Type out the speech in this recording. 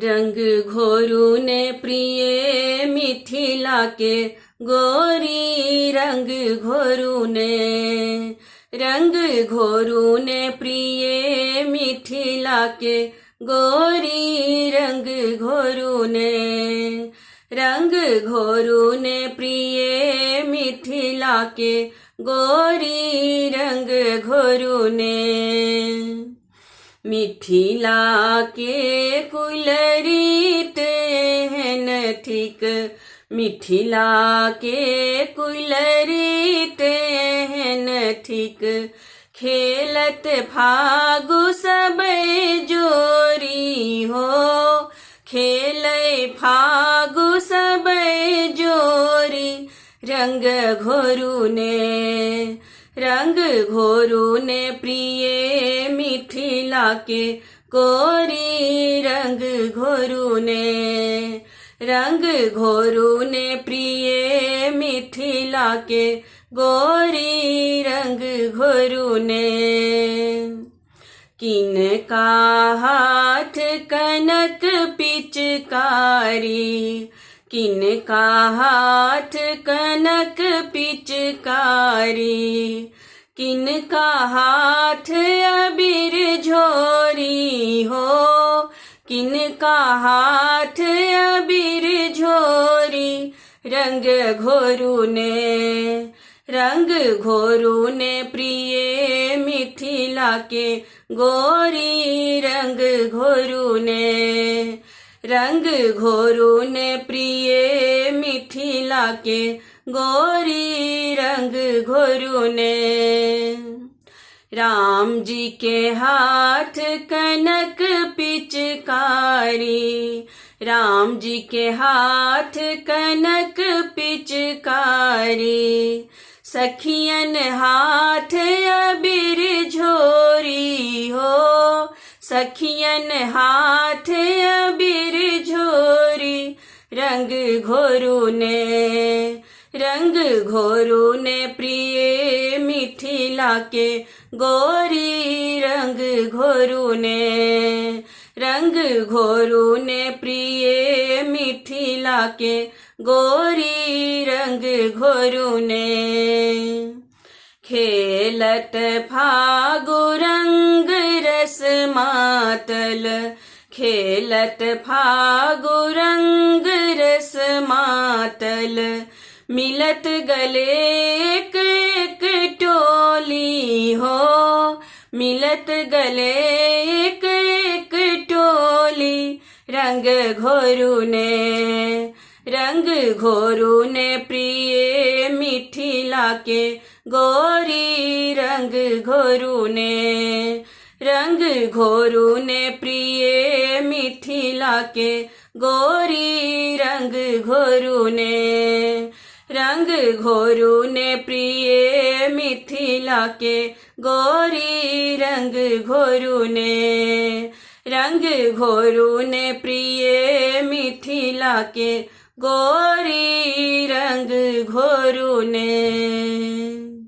रंग घोरू ने प्रिय मिथिला के गोरी रंग घोरू ने रंग घोरू ने प्रिय मिथिला के गोरी रंग घोरू ने रंग घोरू ने प्रिय मिथिला के गोरी रंग घोरू ने मिथिला के कुलरीत हैं ठीक मिथिला के कुलरीत हैं ठीक खेलत फागु सब जोरी हो खेले फागु सब जोरी रंग घोरू ने प्रिय मिथिला के गोरी रंग घोरू ने प्रिय मिथिला के गोरी रंग घोरू ने किनका हाथ कनक पिचकारी किनका हाथ कनक पिचकारी किनका हाथ अबीर झोरी हो किनका हाथ अबीर झोरी रंग घोरू ने प्रिय मिथिला के गोरी रंग घोरू ने प्रिय मिथिला के गोरी रंग घोरू ने राम जी के हाथ कनक पिचकारी राम जी के हाथ कनक पिचकारी सखियन हाथ अबीर झोरी हो सखियन हाथ अबीर झोरी रंग घोरू ने प्रिय मिथिला के गोरी रंग घोरू ने प्रिय मिथिला के गोरी रंग घोरू ने खेलत फागु रंग रस मातल खेलत फागु रंग रस मातल मिलत गले एक एक टोली हो मिलत गले एक एक टोली रंग घोरू ने प्रिय मिथिला के गोरी रंग घोरू ने प्रिय मिथिला के गोरी रंग घोरू ने प्रिय मिथिला के गोरी रंग घोरू ने प्रिय मिथिला के गोरी रंग घोरू ने।